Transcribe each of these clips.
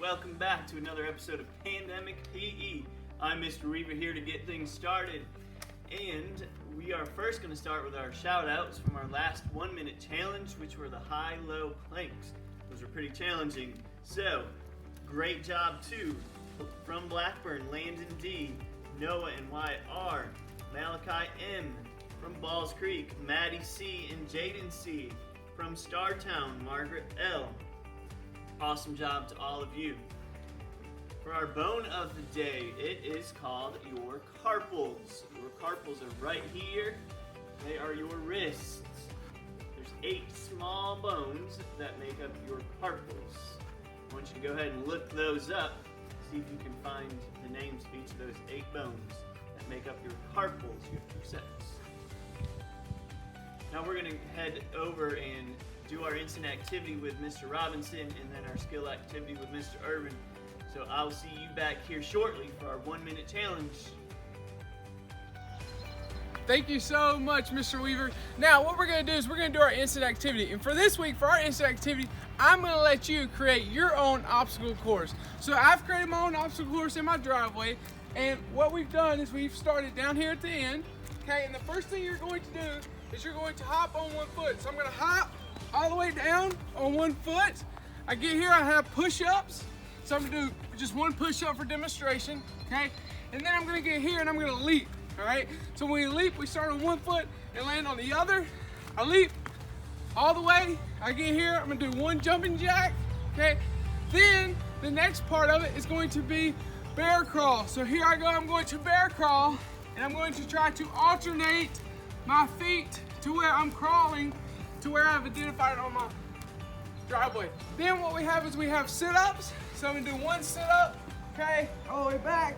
welcome back to another episode of Pandemic PE. I'm Mr. Weaver here to get things started, and we are first going to start with our shout outs from our last 1 minute challenge, which were the high-low planks. Those were pretty challenging, so great job too from Blackburn, Landon D, Noah and Wyatt R, Malachi M, from Balls Creek, Maddie C and Jaden C, from Startown, Margaret L. Awesome job to all of you. For our bone of the day, it is called your carpals. Your carpals are right here. They are your wrists. There's 8 small bones that make up your carpals. I want you to go ahead and look those up. See if you can find the names of each of those 8 bones that make up your carpals. You have 2 sets. Now we're going to head over and do our instant activity with Mr. Robinson and then our skill activity with Mr. Irvin. So I'll see you back here shortly for our 1 minute challenge. Thank you so much, Mr. Weaver. Now what we're going to do is we're going to do our instant activity. And for this week, for our instant activity, I'm going to let you create your own obstacle course. So I've created my own obstacle course in my driveway. And what we've done is we've started down here at the end. Okay, and the first thing you're going to do is you're going to hop on 1 foot. So I'm going to hop all the way down on 1 foot. I get here, I have push-ups. So I'm gonna do just 1 push-up for demonstration, okay? And then I'm gonna get here and I'm gonna leap, all right? So when we leap, we start on 1 foot and land on the other. I leap all the way. I get here, I'm gonna do 1 jumping jack, okay? Then the next part of it is going to be bear crawl. So here I go, I'm going to bear crawl and I'm going to try to alternate my feet to where I'm crawling to where I've identified it on my driveway. Then what we have is we have sit-ups. So I'm gonna do 1 sit-up, okay, all the way back,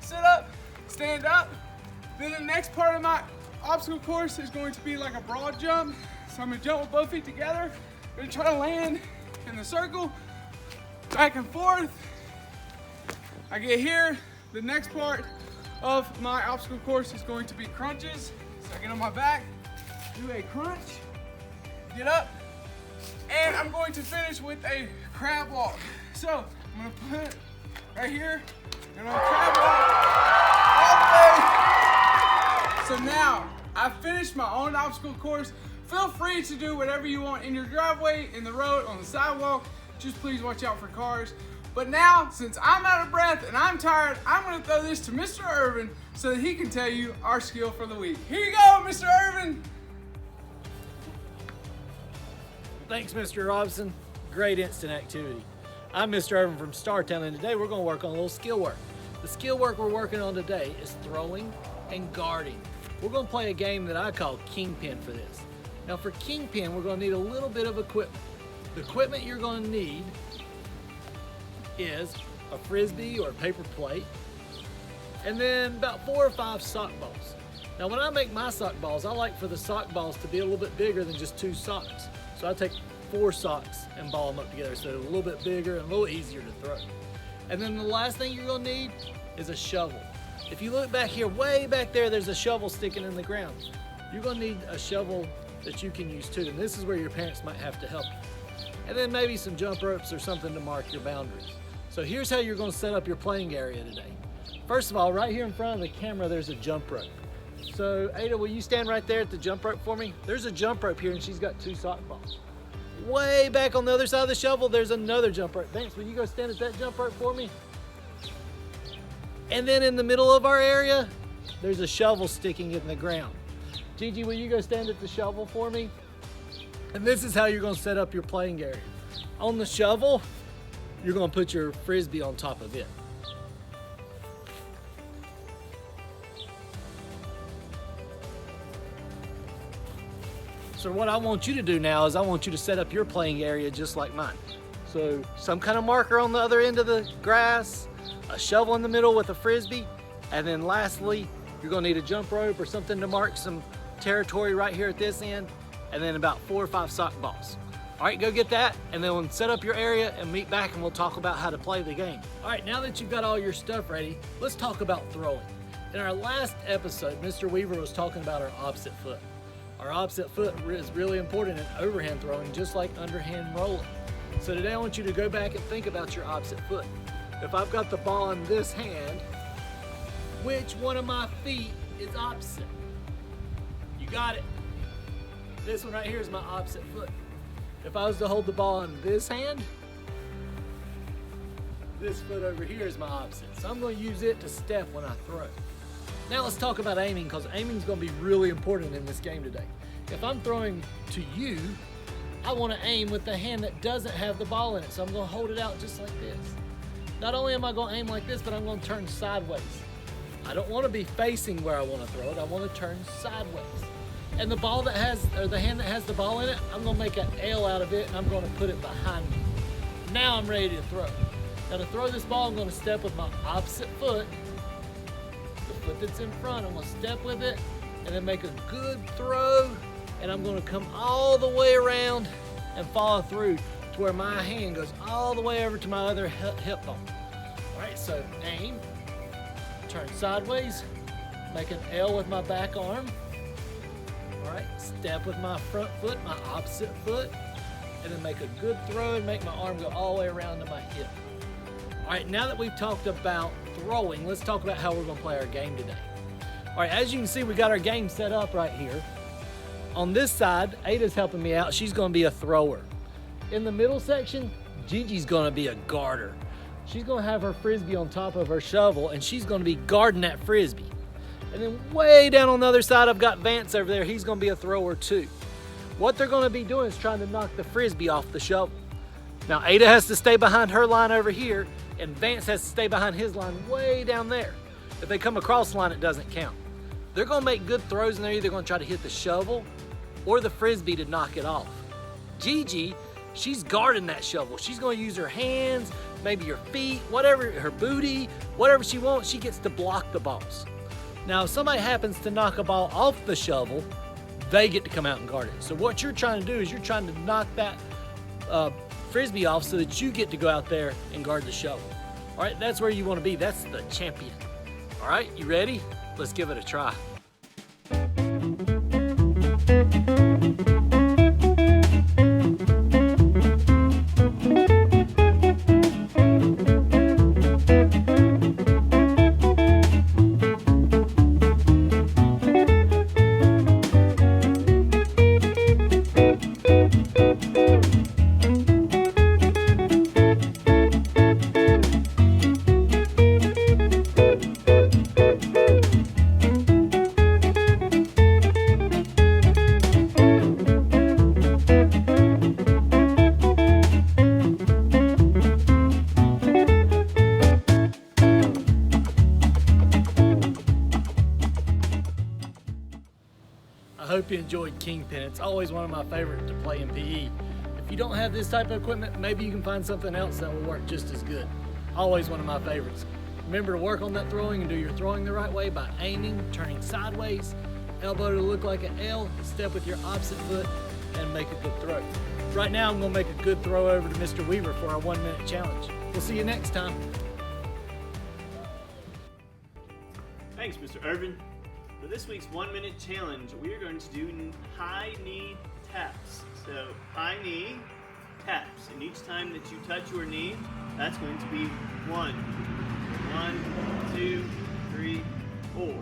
sit up, stand up. Then the next part of my obstacle course is going to be like a broad jump. So I'm gonna jump with both feet together. I'm gonna try to land in the circle, back and forth. I get here. The next part of my obstacle course is going to be crunches. So I get on my back, do a crunch, get up, and I'm going to finish with a crab walk. So I'm gonna put right here, and I'm gonna crab walk all the way. So now I've finished my own obstacle course. Feel free to do whatever you want in your driveway, in the road, on the sidewalk. Just please watch out for cars. But now, since I'm out of breath and I'm tired, I'm gonna throw this to Mr. Irvin so that he can tell you our skill for the week. Here you go, Mr. Irvin. Thanks, Mr. Robinson. Great instant activity. I'm Mr. Irvin from Startown, and today we're going to work on a little skill work. The skill work we're working on today is throwing and guarding. We're going to play a game that I call Kingpin for this. Now for Kingpin, we're going to need a little bit of equipment. The equipment you're going to need is a frisbee or a paper plate, and then about 4 or 5 sock balls. Now when I make my sock balls, I like for the sock balls to be a little bit bigger than just 2 socks. So I take 4 socks and ball them up together so they're a little bit bigger and a little easier to throw. And then the last thing you're gonna need is a shovel. If you look back here, way back there, there's a shovel sticking in the ground. You're gonna need a shovel that you can use too, and this is where your parents might have to help you. And then maybe some jump ropes or something to mark your boundaries. So here's how you're gonna set up your playing area today. First of all, right here in front of the camera, there's a jump rope. So Ada, will you stand right there at the jump rope for me? There's a jump rope here and she's got 2 sock balls. Way back on the other side of the shovel, there's another jump rope. Thanks, will you go stand at that jump rope for me? And then in the middle of our area, there's a shovel sticking in the ground. Gigi, will you go stand at the shovel for me? And this is how you're gonna set up your playing area. On the shovel, you're gonna put your frisbee on top of it. So what I want you to do now is I want you to set up your playing area just like mine. So some kind of marker on the other end of the grass, a shovel in the middle with a frisbee, and then lastly, you're gonna need a jump rope or something to mark some territory right here at this end, and then about 4 or 5 sock balls. All right, go get that, and then we'll set up your area and meet back and we'll talk about how to play the game. All right, now that you've got all your stuff ready, let's talk about throwing. In our last episode, Mr. Weaver was talking about our opposite foot. Our opposite foot is really important in overhand throwing, just like underhand rolling. So today I want you to go back and think about your opposite foot. If I've got the ball in this hand, which one of my feet is opposite? You got it. This one right here is my opposite foot. If I was to hold the ball in this hand, this foot over here is my opposite. So I'm going to use it to step when I throw. Now let's talk about aiming, because aiming is going to be really important in this game today. If I'm throwing to you, I want to aim with the hand that doesn't have the ball in it. So I'm going to hold it out just like this. Not only am I going to aim like this, but I'm going to turn sideways. I don't want to be facing where I want to throw it. I want to turn sideways. And the ball that has, or the hand that has the ball in it, I'm going to make an L out of it and I'm going to put it behind me. Now I'm ready to throw. Now to throw this ball, I'm going to step with my opposite foot. The foot that's in front, I'm going to step with it and then make a good throw. And I'm going to come all the way around and follow through to where my hand goes all the way over to my other hip bone. All right, so aim, turn sideways, make an L with my back arm. All right, step with my front foot, my opposite foot, and then make a good throw and make my arm go all the way around to my hip. All right, now that we've talked about throwing, let's talk about how we're going to play our game today. All right, as you can see, we got our game set up right here. On this side, Ada's helping me out. She's going to be a thrower. In the middle section, Gigi's going to be a guarder. She's going to have her frisbee on top of her shovel, and she's going to be guarding that frisbee. And then way down on the other side, I've got Vance over there. He's going to be a thrower too. What they're going to be doing is trying to knock the frisbee off the shovel. Now, Ada has to stay behind her line over here, and Vance has to stay behind his line way down there. If they come across the line, it doesn't count. They're going to make good throws, and they're either going to try to hit the shovel or the frisbee to knock it off. Gigi, she's guarding that shovel. She's going to use her hands, maybe her feet, whatever, her booty, whatever she wants, she gets to block the balls. Now, if somebody happens to knock a ball off the shovel, they get to come out and guard it. So what you're trying to do is you're trying to knock that frisbee off so that you get to go out there and guard the shovel. All right, that's where you want to be. That's the champion. All right, you ready? Let's give it a try. I hope you enjoyed Kingpin. It's always one of my favorites to play in PE. If you don't have this type of equipment, maybe you can find something else that will work just as good. Always one of my favorites. Remember to work on that throwing and do your throwing the right way by aiming, turning sideways, elbow to look like an L, step with your opposite foot, and make a good throw. Right now, I'm going to make a good throw over to Mr. Weaver for our 1 minute challenge. We'll see you next time. Thanks, Mr. Irvin. For this week's 1 minute challenge, we are going to do high knee taps. So high knee taps, and each time that you touch your knee, that's going to be 1, 2, 3, 4. You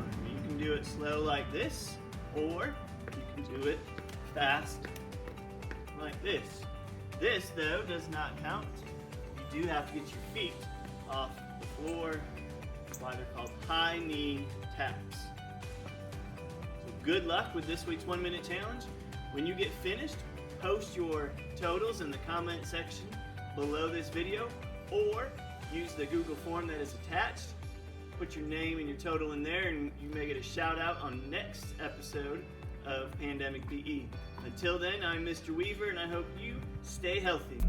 can do it slow like this, or you can do it fast like this. This, though, does not count. You do have to get your feet off the floor. That's why they're called high knee taps. So good luck with this week's 1 minute challenge. When you get finished, post your totals in the comment section below this video, or use the Google form that is attached. Put your name and your total in there, and you may get a shout out on next episode of Pandemic PE. Until then, I'm Mr. Weaver, and I hope you stay healthy.